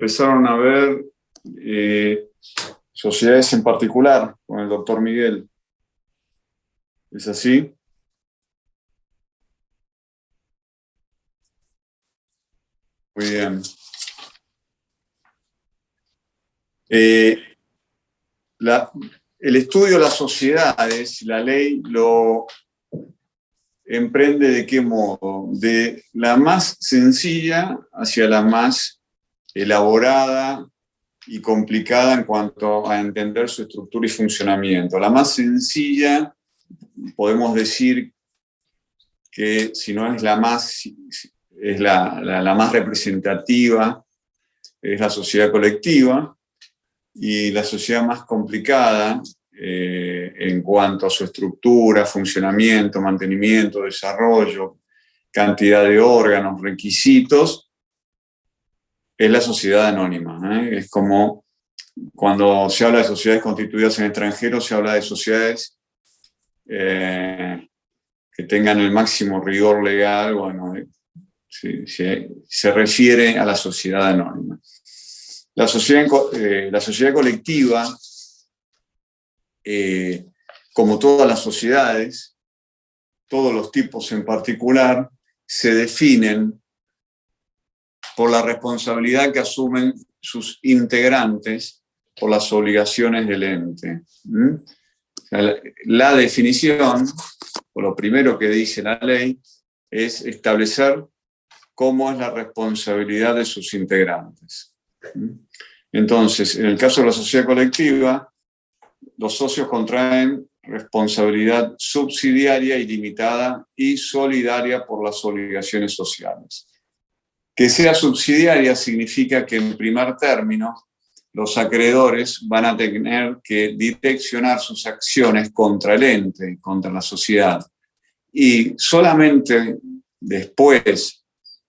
empezaron a ver sociedades en particular con el doctor Miguel. ¿Es así? Muy bien. El estudio de las sociedades, la ley lo emprende ¿de qué modo? De la más sencilla hacia la más elaborada y complicada en cuanto a entender su estructura y funcionamiento. La más sencilla, podemos decir que si no es la más, es la más representativa, es la sociedad colectiva, y la sociedad más complicada en cuanto a su estructura, funcionamiento, mantenimiento, desarrollo, cantidad de órganos, requisitos, es la sociedad anónima. Es como cuando se habla de sociedades constituidas en extranjero, se habla de sociedades que tengan el máximo rigor legal. Bueno, se refiere a la sociedad anónima. La sociedad colectiva, como todas las sociedades, todos los tipos en particular, se definen por la responsabilidad que asumen sus integrantes por las obligaciones del ente. La definición, o lo primero que dice la ley, es establecer cómo es la responsabilidad de sus integrantes. Entonces, en el caso de la sociedad colectiva, los socios contraen responsabilidad subsidiaria, ilimitada y solidaria por las obligaciones sociales. Que sea subsidiaria significa que, en primer término, los acreedores van a tener que direccionar sus acciones contra el ente, contra la sociedad. Y solamente después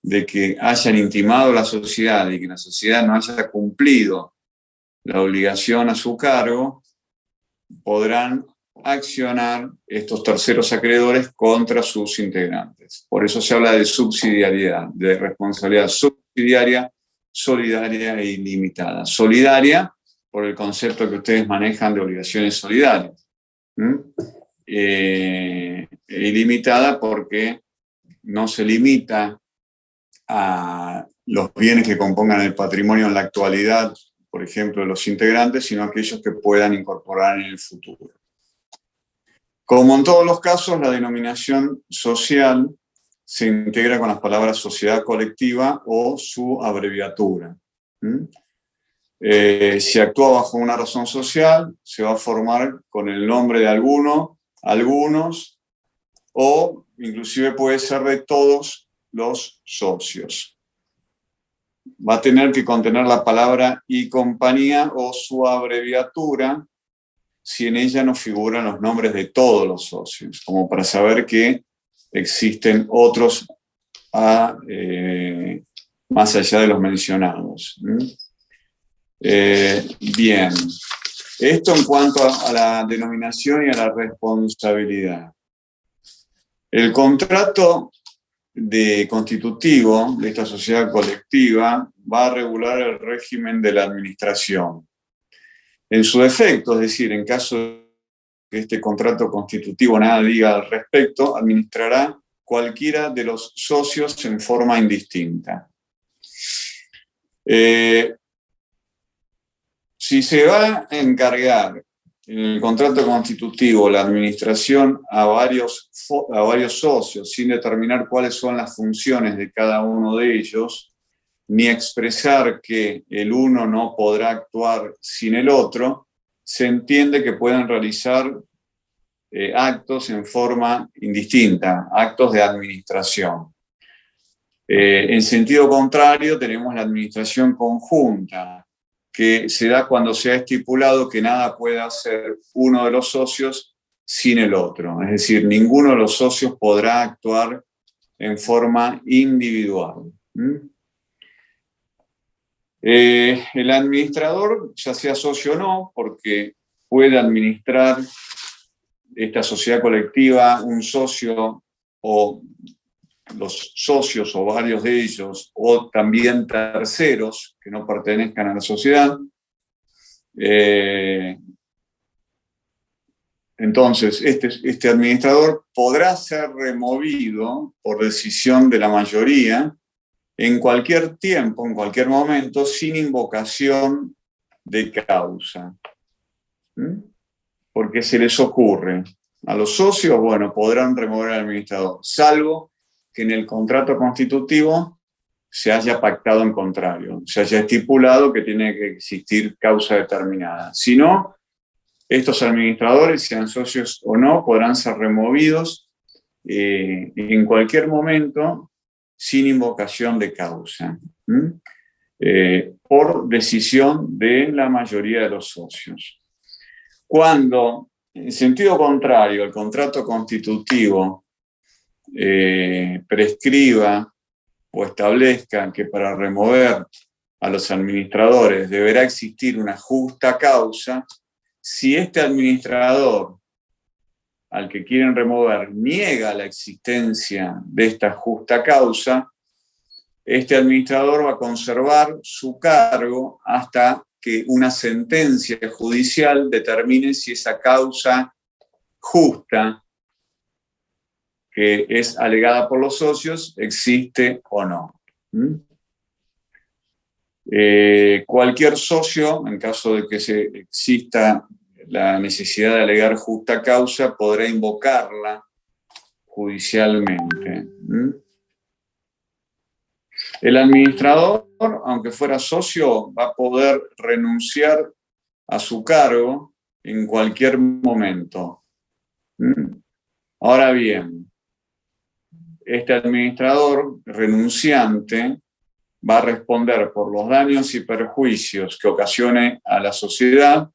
de que hayan intimado la sociedad y que la sociedad no haya cumplido la obligación a su cargo, podrán accionar estos terceros acreedores contra sus integrantes. Por eso se habla de subsidiariedad, de responsabilidad subsidiaria, solidaria e ilimitada. Solidaria, por el concepto que ustedes manejan de obligaciones solidarias. Ilimitada porque no se limita a los bienes que compongan el patrimonio en la actualidad, por ejemplo, de los integrantes, sino aquellos que puedan incorporar en el futuro. Como en todos los casos, la denominación social se integra con las palabras sociedad colectiva o su abreviatura. Si actúa bajo una razón social, se va a formar con el nombre de alguno, algunos, o inclusive puede ser de todos los socios. Va a tener que contener la palabra y compañía o su abreviatura si en ella no figuran los nombres de todos los socios, como para saber que existen otros más allá de los mencionados. Bien, esto en cuanto a la denominación y a la responsabilidad. El contrato constitutivo de esta sociedad colectiva va a regular el régimen de la administración. En su defecto, es decir, en caso de que este contrato constitutivo nada diga al respecto, administrará cualquiera de los socios en forma indistinta. Si se va a encargar en el contrato constitutivo la administración a varios socios sin determinar cuáles son las funciones de cada uno de ellos, ni expresar que el uno no podrá actuar sin el otro, se entiende que pueden realizar actos en forma indistinta, actos de administración. En sentido contrario, tenemos la administración conjunta, que se da cuando se ha estipulado que nada puede hacer uno de los socios sin el otro. Es decir, ninguno de los socios podrá actuar en forma individual. El administrador, ya sea socio o no, porque puede administrar esta sociedad colectiva un socio o los socios o varios de ellos, o también terceros que no pertenezcan a la sociedad. Entonces, este administrador podrá ser removido por decisión de la mayoría en cualquier tiempo, en cualquier momento, sin invocación de causa. Porque se les ocurre. A los socios, bueno, podrán remover al administrador, salvo que en el contrato constitutivo se haya pactado en contrario, se haya estipulado que tiene que existir causa determinada. Si no, estos administradores, sean socios o no, podrán ser removidos en cualquier momento sin invocación de causa, por decisión de la mayoría de los socios. Cuando, en sentido contrario, el contrato constitutivo prescriba o establezca que para remover a los administradores deberá existir una justa causa, si este administrador al que quieren remover niega la existencia de esta justa causa, este administrador va a conservar su cargo hasta que una sentencia judicial determine si esa causa justa que es alegada por los socios existe o no. Cualquier socio, en caso de que exista la necesidad de alegar justa causa, podrá invocarla judicialmente. El administrador, aunque fuera socio, va a poder renunciar a su cargo en cualquier momento. Ahora bien, este administrador renunciante va a responder por los daños y perjuicios que ocasione a la sociedad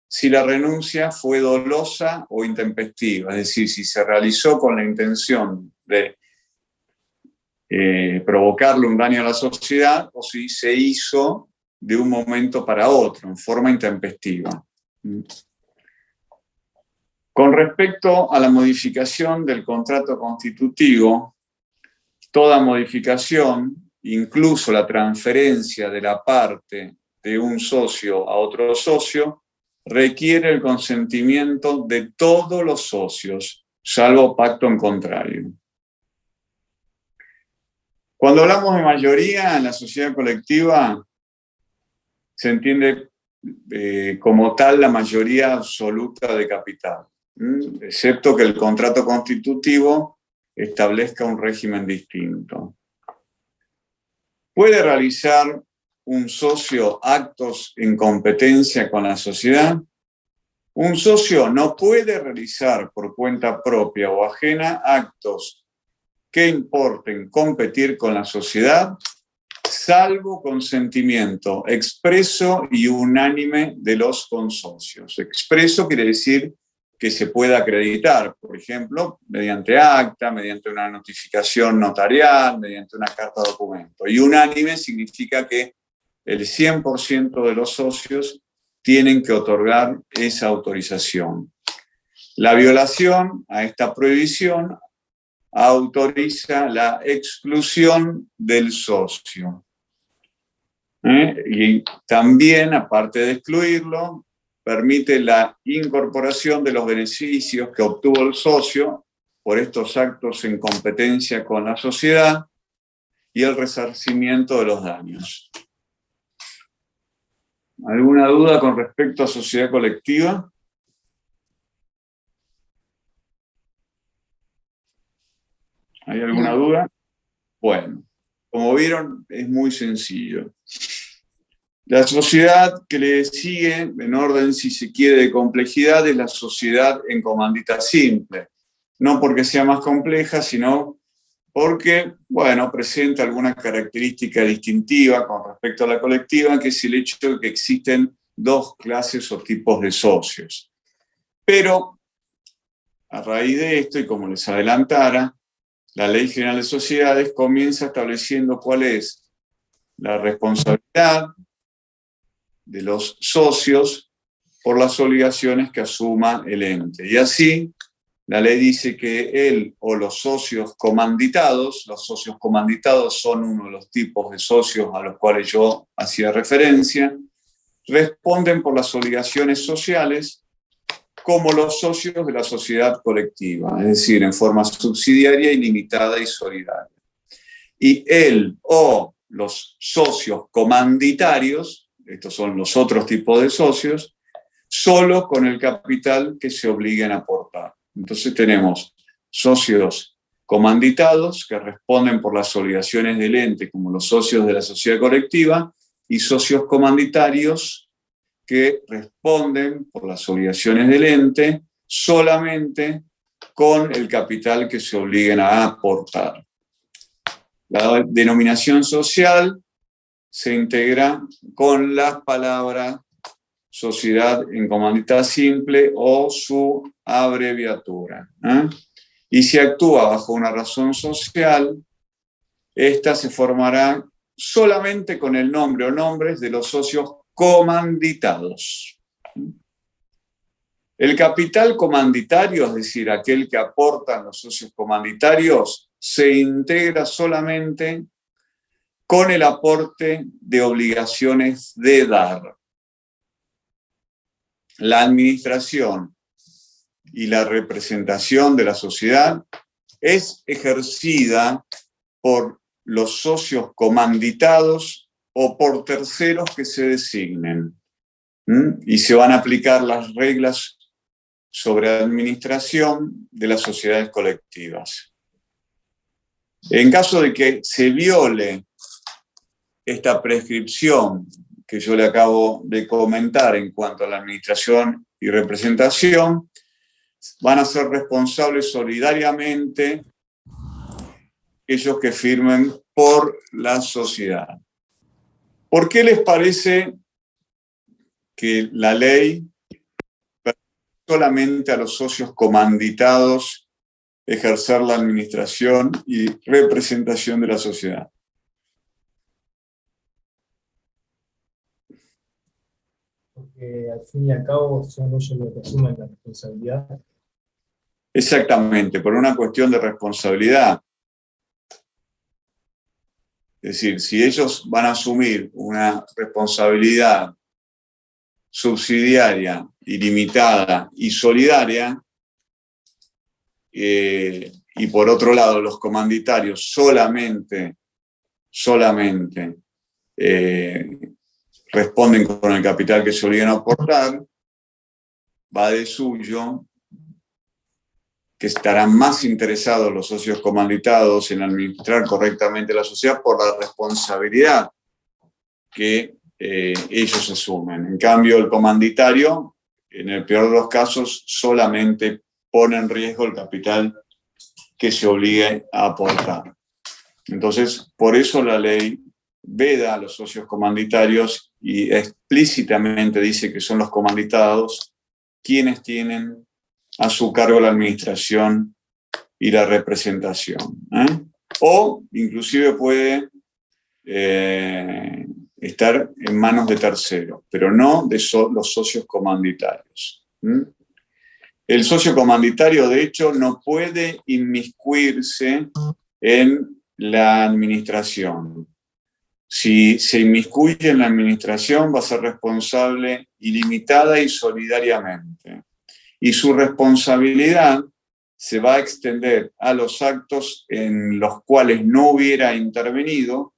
si la renuncia fue dolosa o intempestiva, es decir, si se realizó con la intención de provocarle un daño a la sociedad o si se hizo de un momento para otro, en forma intempestiva. Con respecto a la modificación del contrato constitutivo, toda modificación, incluso la transferencia de la parte de un socio a otro socio, requiere el consentimiento de todos los socios, salvo pacto en contrario. Cuando hablamos de mayoría en la sociedad colectiva, se entiende como tal la mayoría absoluta de capital, excepto que el contrato constitutivo establezca un régimen distinto. ¿Puede realizar un socio actos en competencia con la sociedad? Un socio no puede realizar por cuenta propia o ajena actos que importen competir con la sociedad, salvo consentimiento expreso y unánime de los consocios. Expreso quiere decir que se pueda acreditar, por ejemplo, mediante acta, mediante una notificación notarial, mediante una carta de documento. Y unánime significa que el 100% de los socios tienen que otorgar esa autorización. La violación a esta prohibición autoriza la exclusión del socio. Y también, aparte de excluirlo, permite la incorporación de los beneficios que obtuvo el socio por estos actos en competencia con la sociedad y el resarcimiento de los daños. ¿Alguna duda con respecto a sociedad colectiva? ¿Hay alguna duda? Bueno, como vieron, es muy sencillo. La sociedad que le sigue, en orden, si se quiere, de complejidad, es la sociedad en comandita simple. No porque sea más compleja, sino porque, bueno, presenta alguna característica distintiva con respecto a la colectiva, que es el hecho de que existen dos clases o tipos de socios. Pero, a raíz de esto, y como les adelantara, la Ley General de Sociedades comienza estableciendo cuál es la responsabilidad de los socios por las obligaciones que asuma el ente. Y así, la ley dice que él o los socios comanditados son uno de los tipos de socios a los cuales yo hacía referencia, responden por las obligaciones sociales como los socios de la sociedad colectiva, es decir, en forma subsidiaria, ilimitada y solidaria. Y él o los socios comanditarios, estos son los otros tipos de socios, solo con el capital que se obliguen a aportar. Entonces tenemos socios comanditados que responden por las obligaciones del ente como los socios de la sociedad colectiva y socios comanditarios que responden por las obligaciones del ente solamente con el capital que se obliguen a aportar. La denominación social se integra con las palabras sociedad en comandita simple o su abreviatura. Y si actúa bajo una razón social, esta se formará solamente con el nombre o nombres de los socios comanditados. El capital comanditario, es decir, aquel que aportan los socios comanditarios, se integra solamente con el aporte de obligaciones de dar. La administración y la representación de la sociedad es ejercida por los socios comanditados o por terceros que se designen. Y se van a aplicar las reglas sobre administración de las sociedades colectivas. En caso de que se viole esta prescripción que yo le acabo de comentar en cuanto a la administración y representación, van a ser responsables solidariamente aquellos que firmen por la sociedad. ¿Por qué les parece que la ley permite solamente a los socios comanditados ejercer la administración y representación de la sociedad? Porque al fin y al cabo son ellos los que asumen la responsabilidad. Exactamente, por una cuestión de responsabilidad. Es decir, si ellos van a asumir una responsabilidad subsidiaria, ilimitada y solidaria, y por otro lado los comanditarios solamente responden con el capital que se obligan a aportar, va de suyo que estarán más interesados los socios comanditados en administrar correctamente la sociedad por la responsabilidad que ellos asumen. En cambio, el comanditario, en el peor de los casos, solamente pone en riesgo el capital que se obligue a aportar. Entonces, por eso la ley veda a los socios comanditarios y explícitamente dice que son los comanditados quienes tienen a su cargo la administración y la representación. O inclusive puede estar en manos de terceros, pero no de los socios comanditarios. El socio comanditario, de hecho, no puede inmiscuirse en la administración. Si se inmiscuye en la administración, va a ser responsable ilimitada y solidariamente. Y su responsabilidad se va a extender a los actos en los cuales no hubiera intervenido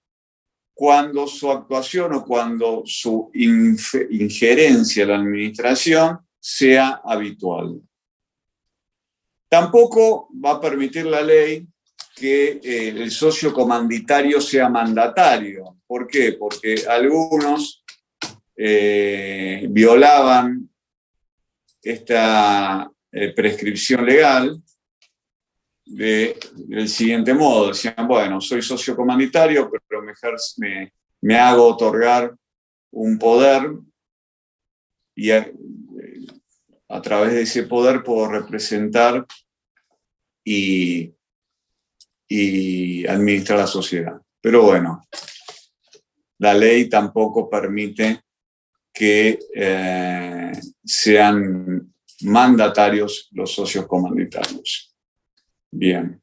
cuando su actuación o cuando su injerencia en la administración sea habitual. Tampoco va a permitir la ley que el socio comanditario sea mandatario. ¿Por qué? Porque algunos violaban esta prescripción legal del siguiente modo. Decían, bueno, soy socio comanditario, pero me hago otorgar un poder y a través de ese poder puedo representar y administrar la sociedad. Pero bueno, la ley tampoco permite que sean mandatarios los socios comandatarios. Bien.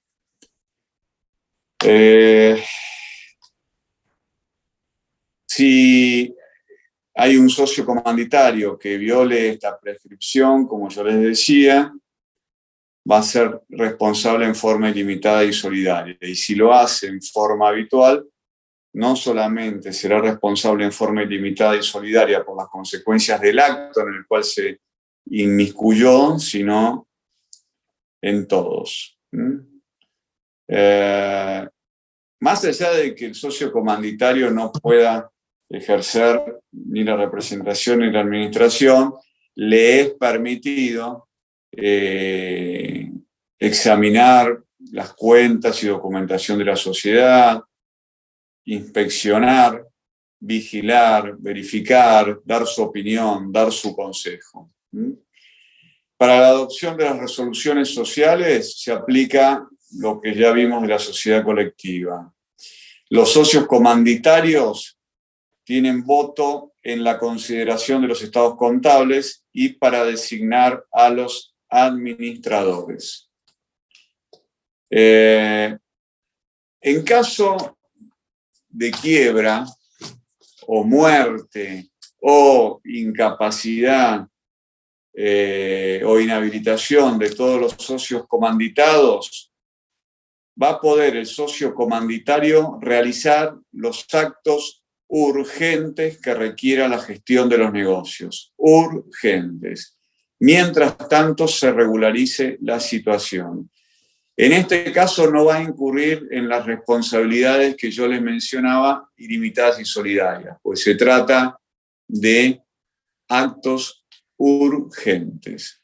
Si hay un socio comandatario que viole esta prescripción, como yo les decía, va a ser responsable en forma ilimitada y solidaria. Y si lo hace en forma habitual, no solamente será responsable en forma ilimitada y solidaria por las consecuencias del acto en el cual se inmiscuyó, sino en todos. Más allá de que el socio comandatario no pueda ejercer ni la representación ni la administración, le es permitido examinar las cuentas y documentación de la sociedad, inspeccionar, vigilar, verificar, dar su opinión, dar su consejo. Para la adopción de las resoluciones sociales se aplica lo que ya vimos de la sociedad colectiva. Los socios comandatarios tienen voto en la consideración de los estados contables y para designar a los administradores. En caso de quiebra o muerte o incapacidad o inhabilitación de todos los socios comandatados, va a poder el socio comandatario realizar los actos urgentes que requiera la gestión de los negocios. Urgentes. Mientras tanto se regularice la situación. En este caso no va a incurrir en las responsabilidades que yo les mencionaba, ilimitadas y solidarias, pues se trata de actos urgentes.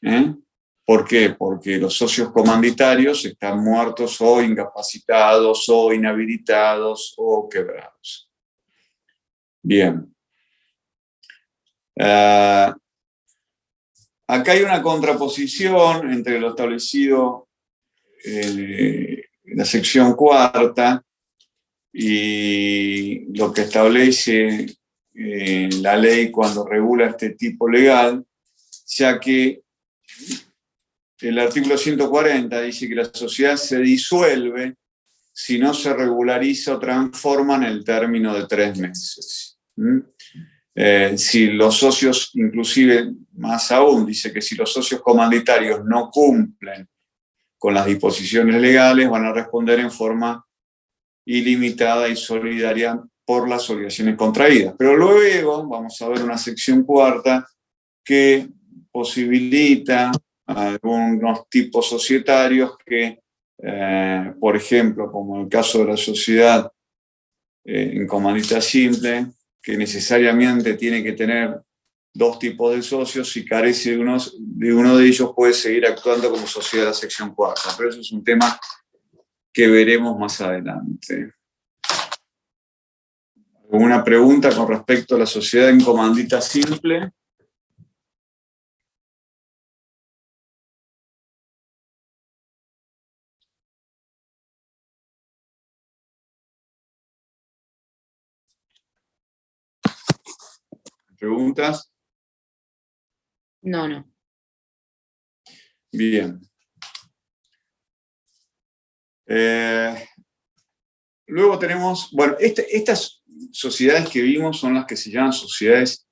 ¿Por qué? Porque los socios comandatarios están muertos o incapacitados o inhabilitados o quebrados. Bien. Acá hay una contraposición entre lo establecido en la sección cuarta y lo que establece la ley cuando regula este tipo legal, ya que el artículo 140 dice que la sociedad se disuelve si no se regulariza o transforma en el término de 3 meses. Si los socios, inclusive más aún, dice que si los socios comandatarios no cumplen con las disposiciones legales, van a responder en forma ilimitada y solidaria por las obligaciones contraídas. Pero luego vamos a ver una sección cuarta que posibilita a algunos tipos societarios que, por ejemplo, como en el caso de la sociedad en comandita simple, que necesariamente tiene que tener 2 tipos de socios, si carece de uno de ellos puede seguir actuando como sociedad de la sección cuarta. Pero eso es un tema que veremos más adelante. ¿Alguna pregunta con respecto a la sociedad en comandita simple? ¿Preguntas? No. Bien. Luego tenemos, bueno, estas sociedades que vimos son las que se llaman sociedades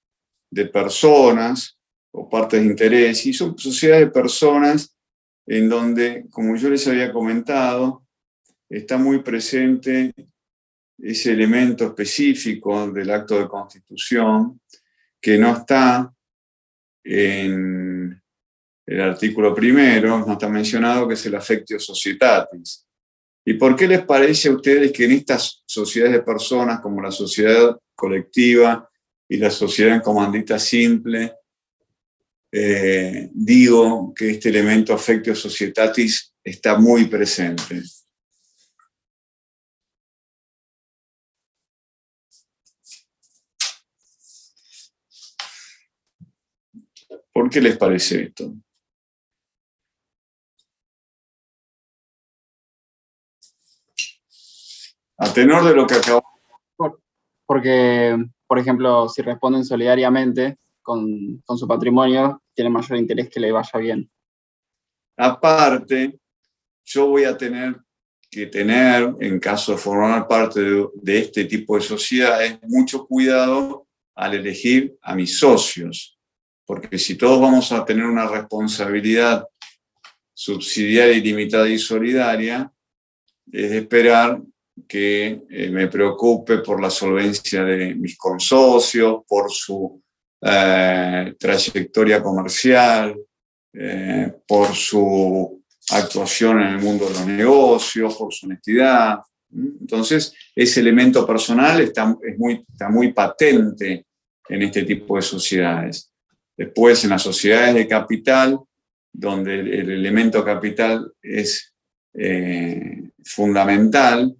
de personas o partes de interés, y son sociedades de personas en donde, como yo les había comentado, está muy presente ese elemento específico del acto de constitución que no está en el artículo primero, no está mencionado, que es el affectio societatis. ¿Y por qué les parece a ustedes que en estas sociedades de personas, como la sociedad colectiva y la sociedad en comandita simple, digo que este elemento affectio societatis está muy presente? ¿Por qué les parece esto? A tenor de lo que acabo. Porque, por ejemplo, si responden solidariamente con su patrimonio, tiene mayor interés que le vaya bien. Aparte, yo voy a tener que tener, en caso de formar parte de este tipo de sociedades, mucho cuidado al elegir a mis socios, porque si todos vamos a tener una responsabilidad subsidiaria, ilimitada y solidaria, es de esperar que me preocupe por la solvencia de mis consocios, por su trayectoria comercial, por su actuación en el mundo de los negocios, por su honestidad. Entonces, ese elemento personal está muy patente en este tipo de sociedades. Después, en las sociedades de capital, donde el elemento capital es fundamental,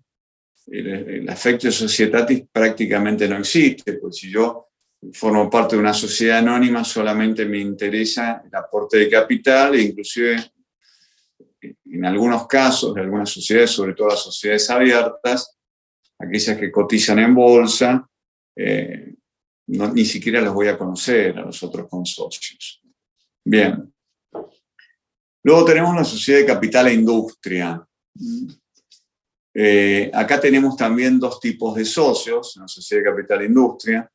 el affectio societatis prácticamente no existe, pues si yo formo parte de una sociedad anónima, solamente me interesa el aporte de capital, e inclusive en algunos casos de algunas sociedades, sobre todo las sociedades abiertas, aquellas que cotizan en bolsa, ni siquiera los voy a conocer a los otros consocios. Bien. Luego tenemos la sociedad de capital e industria. Acá tenemos también dos tipos de socios en la sociedad de capital e industria.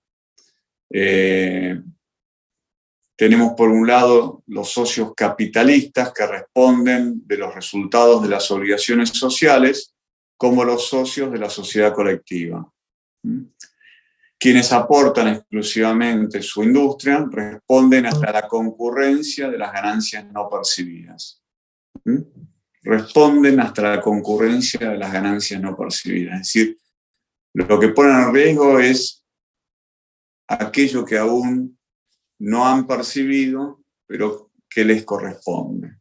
Tenemos por un lado los socios capitalistas que responden de los resultados de las obligaciones sociales, como los socios de la sociedad colectiva. Quienes aportan exclusivamente su industria responden hasta la concurrencia de las ganancias no percibidas. Responden hasta la concurrencia de las ganancias no percibidas. Es decir, lo que ponen en riesgo es aquello que aún no han percibido, pero que les corresponde.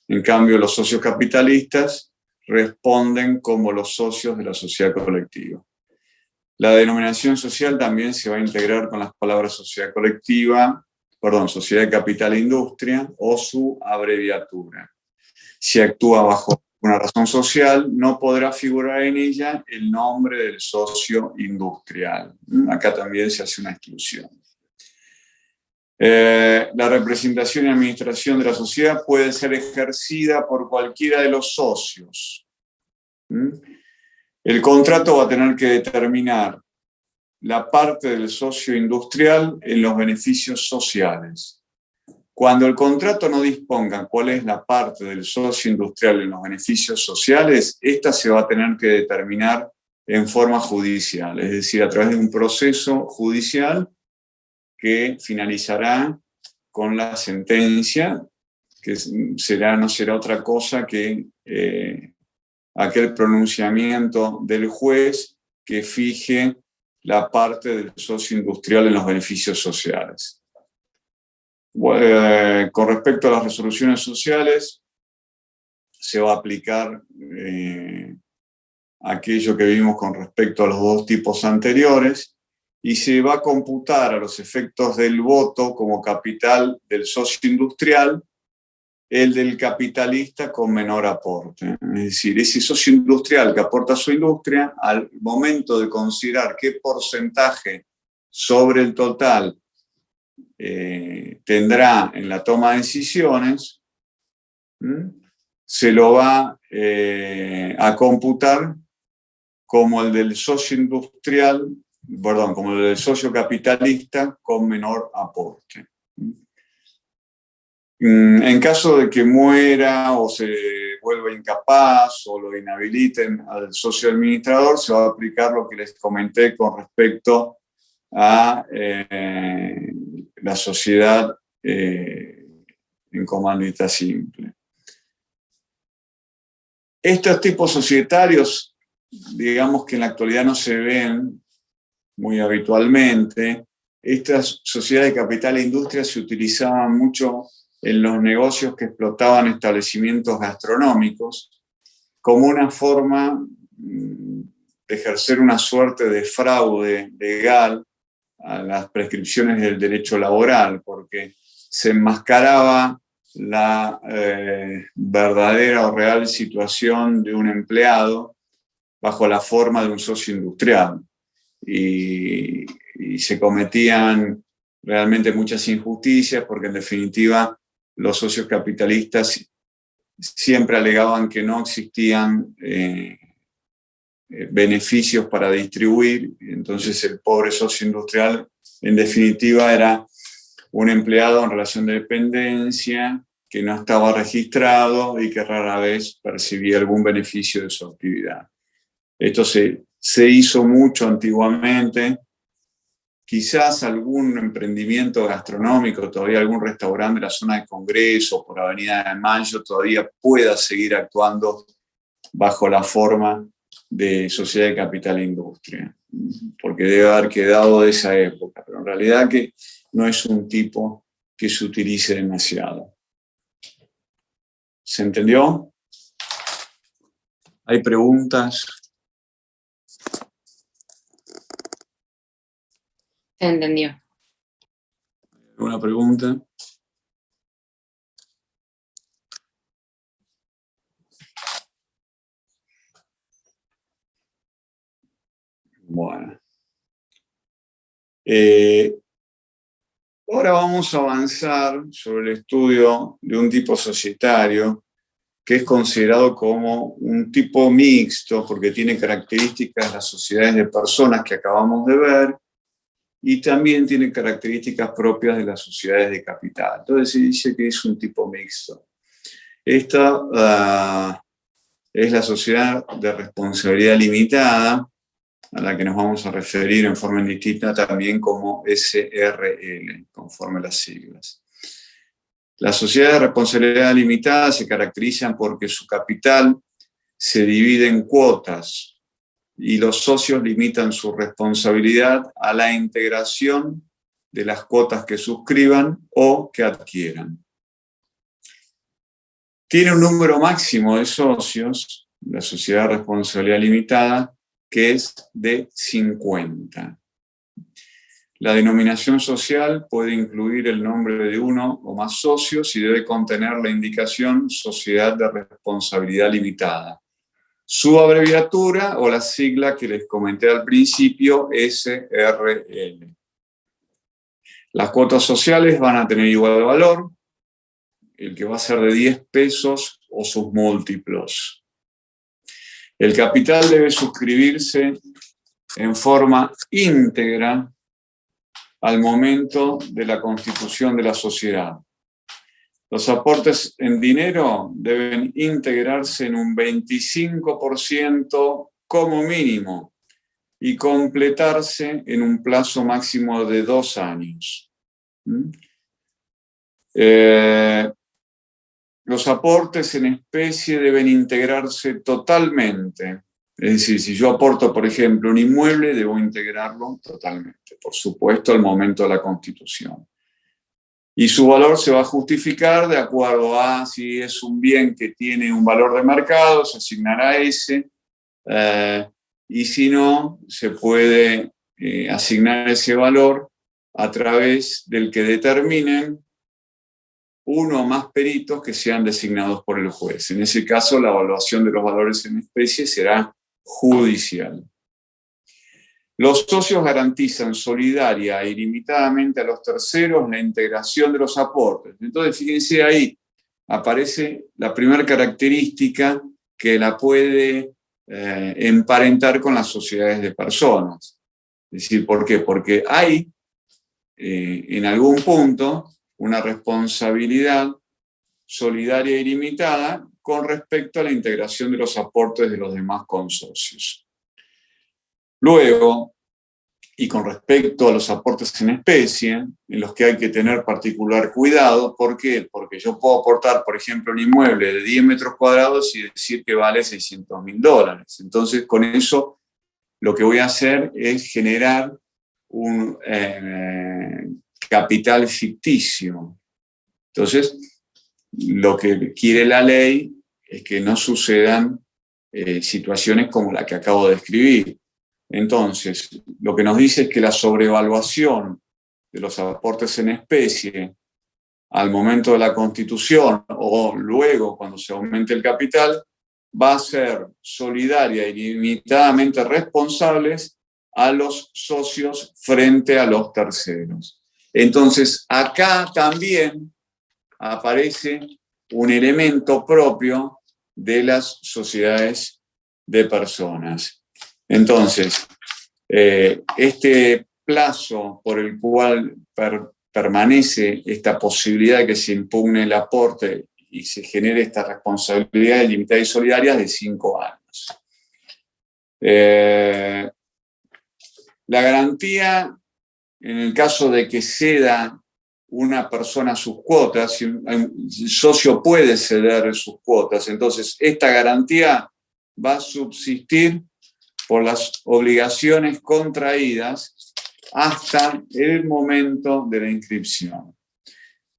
En cambio, los socios capitalistas responden como los socios de la sociedad colectiva. La denominación social también se va a integrar con las palabras sociedad colectiva, sociedad de capital e industria, o su abreviatura. Si actúa bajo una razón social, no podrá figurar en ella el nombre del socio industrial. Acá también se hace una exclusión. La representación y administración de la sociedad puede ser ejercida por cualquiera de los socios. El contrato va a tener que determinar la parte del socio industrial en los beneficios sociales. Cuando el contrato no disponga cuál es la parte del socio industrial en los beneficios sociales, esta se va a tener que determinar en forma judicial, es decir, a través de un proceso judicial que finalizará con la sentencia, que no será otra cosa que aquel pronunciamiento del juez que fije la parte del socio industrial en los beneficios sociales. Con respecto a las resoluciones sociales, se va a aplicar aquello que vimos con respecto a los dos tipos anteriores, y se va a computar a los efectos del voto como capital del socio industrial el del capitalista con menor aporte. Es decir, ese socio industrial que aporta a su industria, al momento de considerar qué porcentaje sobre el total tendrá en la toma de decisiones, se lo va a computar como el del socio industrial, como el del socio capitalista con menor aporte. En caso de que muera o se vuelva incapaz o lo inhabiliten al socio administrador, se va a aplicar lo que les comenté con respecto a la sociedad en comandita simple. Estos tipos societarios, digamos que en la actualidad no se ven muy habitualmente. Estas sociedades de capital e industria se utilizaban mucho en los negocios que explotaban establecimientos gastronómicos como una forma de ejercer una suerte de fraude legal a las prescripciones del derecho laboral, porque se enmascaraba la verdadera o real situación de un empleado bajo la forma de un socio industrial, y se cometían realmente muchas injusticias, porque en definitiva los socios capitalistas siempre alegaban que no existían beneficios para distribuir, entonces el pobre socio industrial en definitiva era un empleado en relación de dependencia que no estaba registrado y que rara vez percibía algún beneficio de su actividad. Esto se hizo mucho antiguamente. Quizás algún emprendimiento gastronómico, todavía algún restaurante de la zona de Congreso, por Avenida de Mayo, todavía pueda seguir actuando bajo la forma de sociedad de capital e industria, porque debe haber quedado de esa época, pero en realidad que no es un tipo que se utilice demasiado. ¿Se entendió? ¿Hay preguntas? Se entendió. ¿Alguna pregunta? Bueno. Ahora vamos a avanzar sobre el estudio de un tipo societario que es considerado como un tipo mixto porque tiene características de las sociedades de personas que acabamos de ver y también tiene características propias de las sociedades de capital. Entonces se dice que es un tipo mixto. Esta es la sociedad de responsabilidad limitada, a la que nos vamos a referir en forma indistinta también como SRL, conforme las siglas. Las sociedades de responsabilidad limitada se caracterizan porque su capital se divide en cuotas y los socios limitan su responsabilidad a la integración de las cuotas que suscriban o que adquieran. Tiene un número máximo de socios, la sociedad de responsabilidad limitada, que es de 50. La denominación social puede incluir el nombre de uno o más socios y debe contener la indicación Sociedad de Responsabilidad Limitada. Su abreviatura o la sigla que les comenté al principio, SRL. Las cuotas sociales van a tener igual valor, el que va a ser de 10 pesos o sus múltiplos. El capital debe suscribirse en forma íntegra al momento de la constitución de la sociedad. Los aportes en dinero deben integrarse en un 25% como mínimo y completarse en un plazo máximo de 2 años. Los aportes en especie deben integrarse totalmente. Es decir, si yo aporto, por ejemplo, un inmueble, debo integrarlo totalmente, por supuesto, al momento de la constitución. Y su valor se va a justificar de acuerdo a si es un bien que tiene un valor de mercado, se asignará ese, y si no, se puede asignar ese valor a través del que determinen uno o más peritos que sean designados por el juez. En ese caso, la evaluación de los valores en especie será judicial. Los socios garantizan solidaria e ilimitadamente a los terceros la integración de los aportes. Entonces, fíjense ahí, aparece la primera característica que la puede emparentar con las sociedades de personas. Es decir, ¿por qué? Porque hay, en algún punto, una responsabilidad solidaria e ilimitada con respecto a la integración de los aportes de los demás consocios. Luego, y con respecto a los aportes en especie, en los que hay que tener particular cuidado, ¿por qué? Porque yo puedo aportar, por ejemplo, un inmueble de 10 metros cuadrados y decir que vale $600.000. Entonces, con eso, lo que voy a hacer es generar un capital ficticio. Entonces, lo que quiere la ley es que no sucedan situaciones como la que acabo de describir. Entonces, lo que nos dice es que la sobrevaluación de los aportes en especie al momento de la constitución o luego cuando se aumente el capital va a ser solidaria y limitadamente responsables a los socios frente a los terceros. Entonces, acá también aparece un elemento propio de las sociedades de personas. Entonces, este plazo por el cual permanece esta posibilidad de que se impugne el aporte y se genere esta responsabilidad ilimitada y solidaria es de 5 años. La garantía, en el caso de que ceda una persona sus cuotas, si el socio puede ceder sus cuotas, entonces esta garantía va a subsistir por las obligaciones contraídas hasta el momento de la inscripción.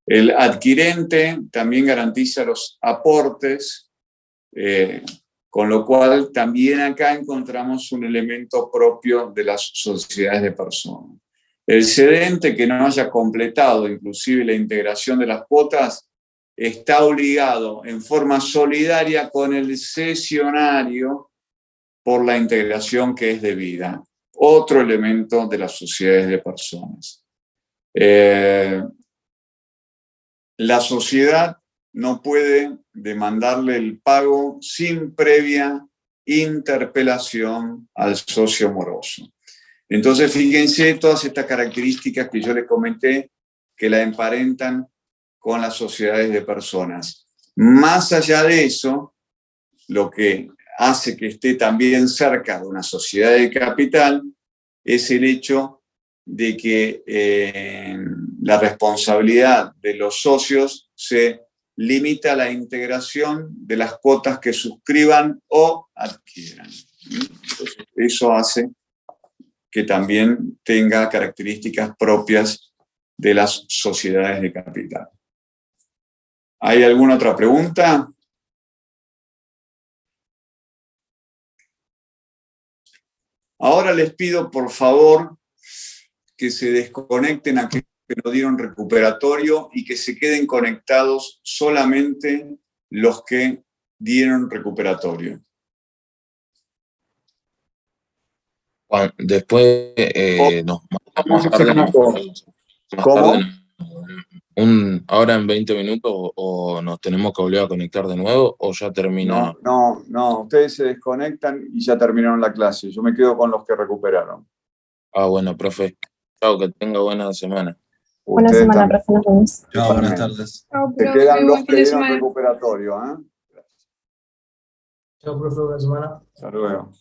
El adquirente también garantiza los aportes, con lo cual también acá encontramos un elemento propio de las sociedades de personas. El cedente que no haya completado inclusive la integración de las cuotas está obligado en forma solidaria con el cesionario por la integración que es debida. Otro elemento de las sociedades de personas. La sociedad no puede demandarle el pago sin previa interpelación al socio moroso. Entonces, fíjense todas estas características que yo les comenté que la emparentan con las sociedades de personas. Más allá de eso, lo que hace que esté también cerca de una sociedad de capital es el hecho de que la responsabilidad de los socios se limita a la integración de las cuotas que suscriban o adquieran. Entonces, eso hace que también tenga características propias de las sociedades de capital. ¿Hay alguna otra pregunta? Ahora les pido, por favor, que se desconecten aquellos que no dieron recuperatorio y que se queden conectados solamente los que dieron recuperatorio. Después nos Vamos a hacer una cosa. ¿Cómo? Ahora en 20 minutos o nos tenemos que volver a conectar de nuevo o ya termina. No, ustedes se desconectan y ya terminaron la clase. Yo me quedo con los que recuperaron. Bueno, profe. Chao, que tenga buena semana. Buena semana, profe, nos vemos. Chao, buenas tardes. Te quedan los que dieron recuperatorio, ¿eh? Chao, profe, buena semana. Hasta luego.